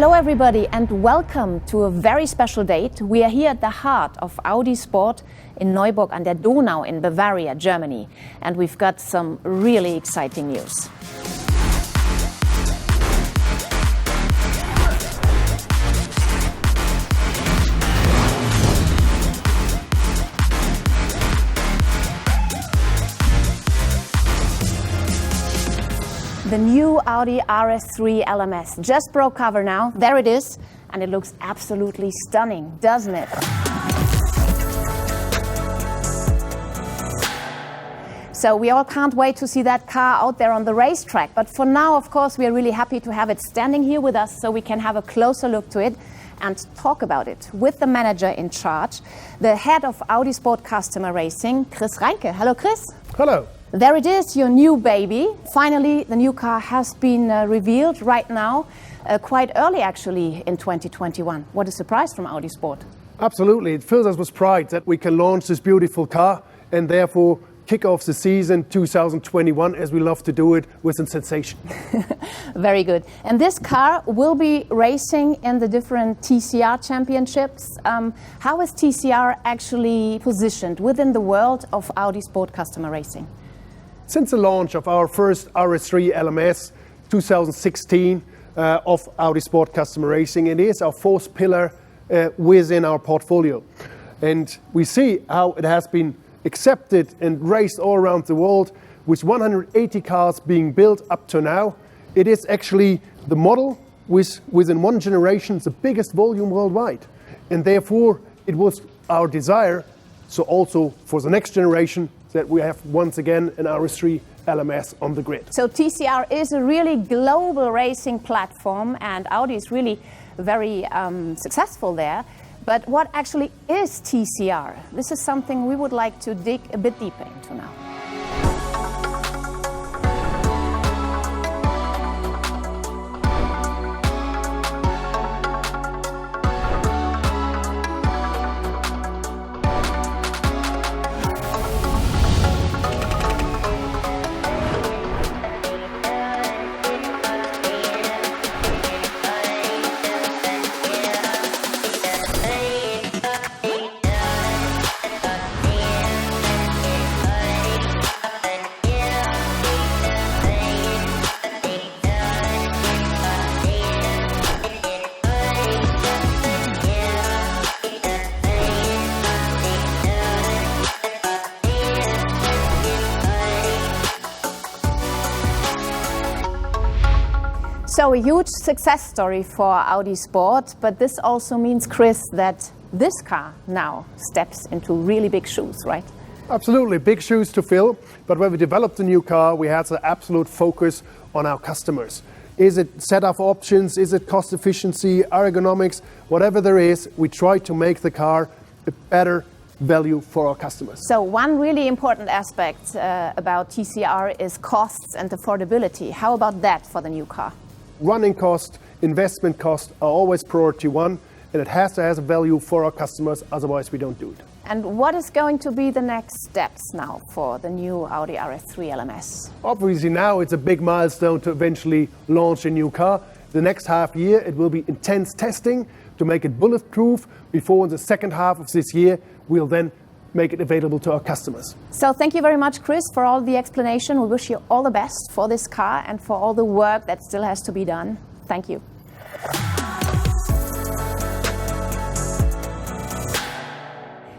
Hello everybody and welcome to a very special date. We are here at the heart of Audi Sport in Neuburg an der Donau in Bavaria, Germany. And we've got some really exciting news. The new Audi RS3 LMS just broke cover now. There it is, and it looks absolutely stunning, doesn't it? So we all can't wait to see that car out there on the racetrack. But for now, of course, we are really happy to have it standing here with us so we can have a closer look to it and talk about it with the manager in charge, the head of Audi Sport Customer Racing, Chris Reinke. Hello, Chris. Hello. There it is, your new baby. Finally, the new car has been revealed right now, quite early actually in 2021. What a surprise from Audi Sport. Absolutely, it fills us with pride that we can launch this beautiful car and therefore kick off the season 2021 as we love to do it with some sensation. Very good. And this car will be racing in the different TCR championships. How is TCR actually positioned within the world of Audi Sport Customer Racing? Since the launch of our first RS3 LMS 2016 of Audi Sport Customer Racing, it is our fourth pillar within our portfolio. And we see how it has been accepted and raced all around the world with 180 cars being built up to now. It is actually the model within one generation, the biggest volume worldwide. And therefore, it was our desire, so also for the next generation, that we have once again an RS3 LMS on the grid. So TCR is a really global racing platform and Audi is really very successful there. But what actually is TCR? This is something we would like to dig a bit deeper into now. So a huge success story for Audi Sport, but this also means, Chris, that this car now steps into really big shoes, right? Absolutely, big shoes to fill. But when we developed the new car, we had the absolute focus on our customers. Is it setup options? Is it cost efficiency, ergonomics? Whatever there is, we try to make the car a better value for our customers. So one really important aspect about TCR is costs and affordability. How about that for the new car? Running cost, investment cost are always priority one, and it has to have a value for our customers, otherwise we don't do it. And what is going to be the next steps now for the new Audi RS3 LMS? Obviously now it's a big milestone to eventually launch a new car. The next half year it will be intense testing to make it bulletproof. Before in the second half of this year we'll then make it available to our customers. So thank you very much, Chris, for all the explanation. We wish you all the best for this car and for all the work that still has to be done. Thank you.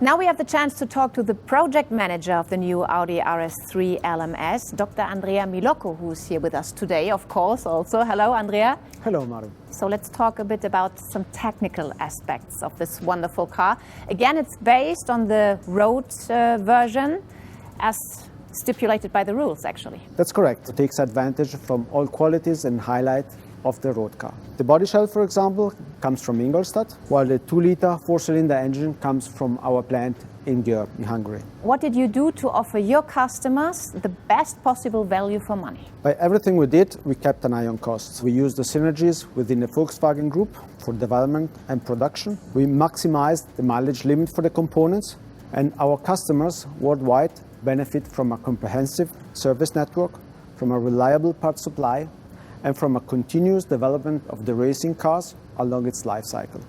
Now we have the chance to talk to the project manager of the new Audi RS3 LMS, Dr. Andrea Milocco, who's here with us today, of course, also. Hello, Andrea. Hello, Mari. So let's talk a bit about some technical aspects of this wonderful car. Again, it's based on the road version as stipulated by the rules, actually. That's correct. It takes advantage from all qualities and highlights of the road car. The body shell, for example, comes from Ingolstadt, while the 2-liter 4-cylinder engine comes from our plant in Győr, in Hungary. What did you do to offer your customers the best possible value for money? By everything we did, we kept an eye on costs. We used the synergies within the Volkswagen Group for development and production. We maximized the mileage limit for the components, and our customers worldwide benefit from a comprehensive service network, from a reliable part supply, and from a continuous development of the racing cars along its life cycle.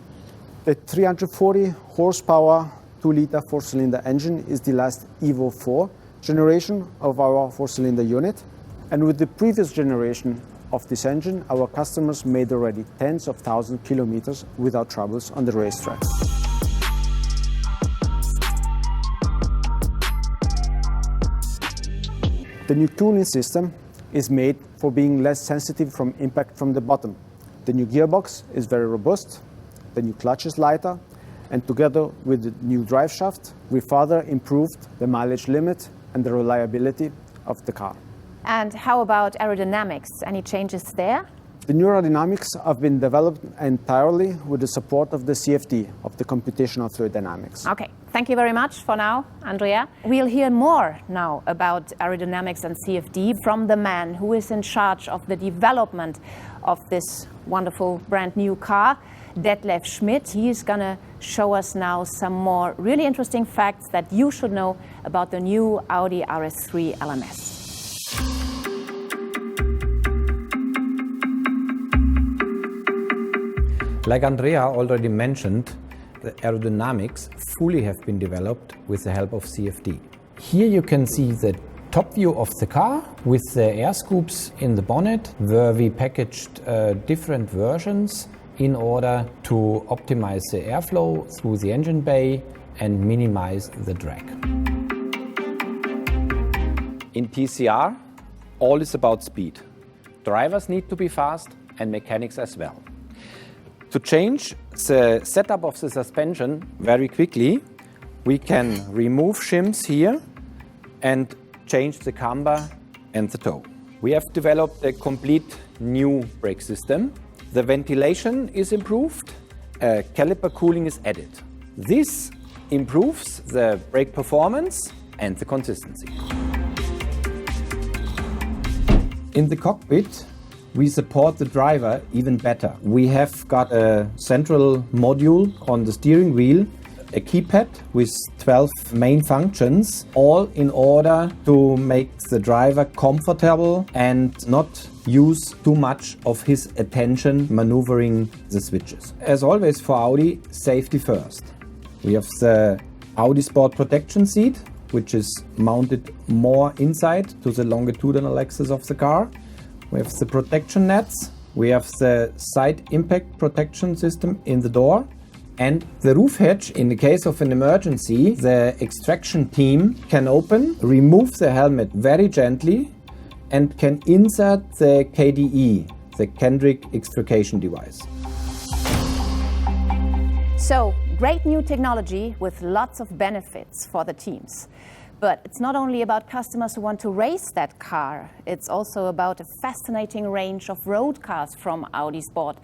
The 340 horsepower 2-liter 4-cylinder engine is the last Evo 4 generation of our 4-cylinder unit. And with the previous generation of this engine, our customers made already tens of thousands of kilometers without troubles on the racetrack. The new cooling system is made for being less sensitive from impact from the bottom. The new gearbox is very robust, the new clutch is lighter, and together with the new drive shaft, we further improved the mileage limit and the reliability of the car. And how about aerodynamics? Any changes there? The new aerodynamics have been developed entirely with the support of the CFD, of the computational fluid dynamics. Okay, thank you very much for now, Andrea. We'll hear more now about aerodynamics and CFD from the man who is in charge of the development of this wonderful brand new car, Detlef Schmidt. He is going to show us now some more really interesting facts that you should know about the new Audi RS3 LMS. Like Andrea already mentioned, the aerodynamics fully have been developed with the help of CFD. Here you can see the top view of the car with the air scoops in the bonnet, where we packaged different versions in order to optimize the airflow through the engine bay and minimize the drag. In TCR, all is about speed. Drivers need to be fast and mechanics as well. To change the setup of the suspension very quickly, we can remove shims here and change the camber and the toe. We have developed a complete new brake system. The ventilation is improved, caliper cooling is added. This improves the brake performance and the consistency. In the cockpit, we support the driver even better. We have got a central module on the steering wheel, a keypad with 12 main functions, all in order to make the driver comfortable and not use too much of his attention maneuvering the switches. As always for Audi, safety first. We have the Audi Sport protection seat, which is mounted more inside to the longitudinal axis of the car. We have the protection nets, we have the side impact protection system in the door, and the roof hatch. In the case of an emergency, the extraction team can open, remove the helmet very gently, and can insert the KDE, the Kendrick extrication device. So, great new technology with lots of benefits for the teams. But it's not only about customers who want to race that car, it's also about a fascinating range of road cars from Audi Sport.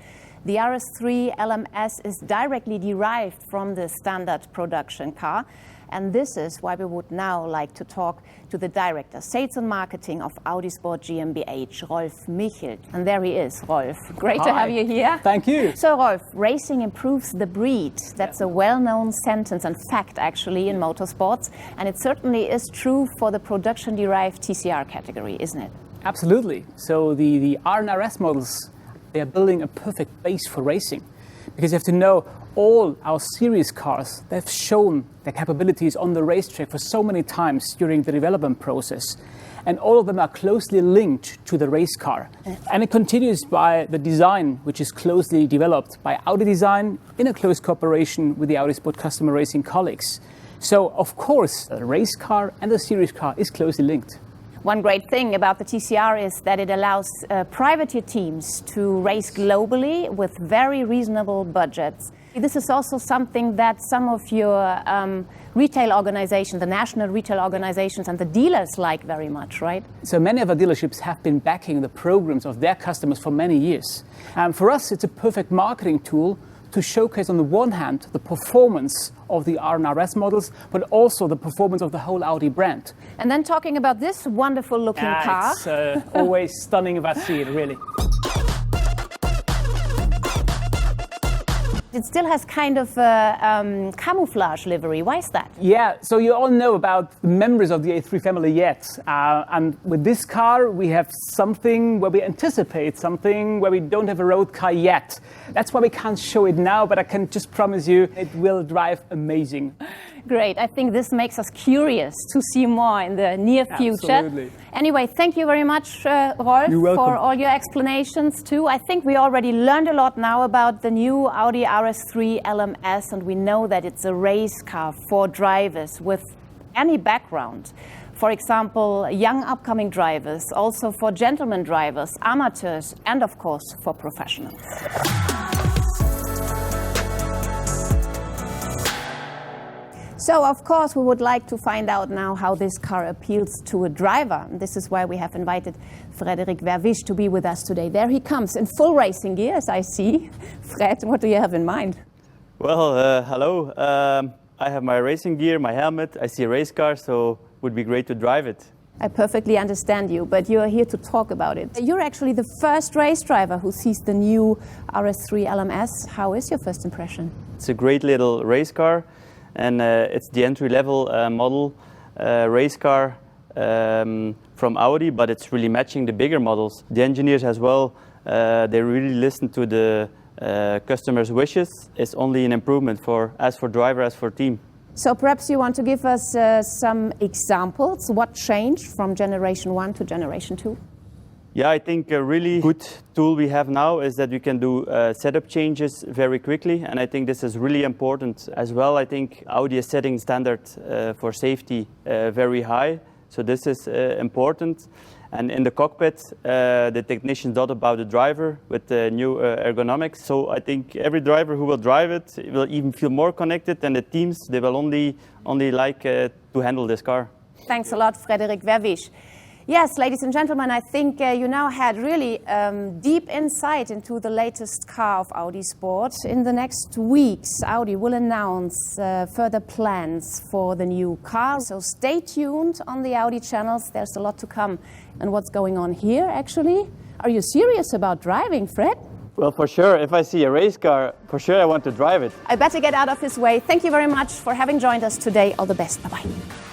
The RS3 LMS is directly derived from the standard production car, and this is why we would now like to talk to the Director, Sales and Marketing of Audi Sport GmbH, Rolf Michelt. And there he is, Rolf. Great to have you here. Thank you. So Rolf, racing improves the breed. That's a well-known sentence and fact actually in motorsports, and it certainly is true for the production-derived TCR category, isn't it? Absolutely. So the R and RS models, they are building a perfect base for racing, because you have to know all our series cars, they've shown their capabilities on the racetrack for so many times during the development process. And all of them are closely linked to the race car. And it continues by the design, which is closely developed by Audi Design in a close cooperation with the Audi Sport customer racing colleagues. So, of course, the race car and the series car is closely linked. One great thing about the TCR is that it allows privateer teams to race globally with very reasonable budgets. This is also something that some of your retail organizations, the national retail organizations and the dealers like very much, right? So many of our dealerships have been backing the programs of their customers for many years. For us, it's a perfect marketing tool to showcase, on the one hand, the performance of the R and RS models, but also the performance of the whole Audi brand. And then talking about this wonderful looking car. It's always stunning if I see it, really. It still has kind of a camouflage livery. Why is that? Yeah, so you all know about the members of the A3 family yet. And with this car, we have something where we anticipate something where we don't have a road car yet. That's why we can't show it now, but I can just promise you it will drive amazing. Great. I think this makes us curious to see more in the near future. Absolutely. Anyway, thank you very much, Rolf, You're welcome. for all your explanations too. I think we already learned a lot now about the new Audi RS3 LMS, and we know that it's a race car for drivers with any background. For example, young upcoming drivers, also for gentlemen drivers, amateurs, and of course for professionals. So, of course, we would like to find out now how this car appeals to a driver. This is why we have invited Frederik Verwisch to be with us today. There he comes in full racing gear, as I see. Fred, what do you have in mind? Well, hello. I have my racing gear, my helmet. I see a race car, so it would be great to drive it. I perfectly understand you, but you're here to talk about it. You're actually the first race driver who sees the new RS3 LMS. How is your first impression? It's a great little race car. And it's the entry-level model race car from Audi, but it's really matching the bigger models. The engineers as well, they really listen to the customers' wishes. It's only an improvement as for driver, as for team. So perhaps you want to give us some examples. What changed from generation 1 to generation 2? Yeah, I think a really good tool we have now is that we can do setup changes very quickly, and I think this is really important as well. I think Audi is setting standards for safety very high, so this is important. And in the cockpit, the technicians thought about the driver with the new ergonomics. So I think every driver who will drive it will even feel more connected, and the teams, they will only like to handle this car. Thanks a lot, Frederik Verwisch. Yes, ladies and gentlemen, I think you now had really deep insight into the latest car of Audi Sport. In the next weeks, Audi will announce further plans for the new car. So stay tuned on the Audi channels. There's a lot to come. And what's going on here, actually? Are you serious about driving, Fred? Well, for sure. If I see a race car, for sure I want to drive it. I better get out of his way. Thank you very much for having joined us today. All the best. Bye-bye.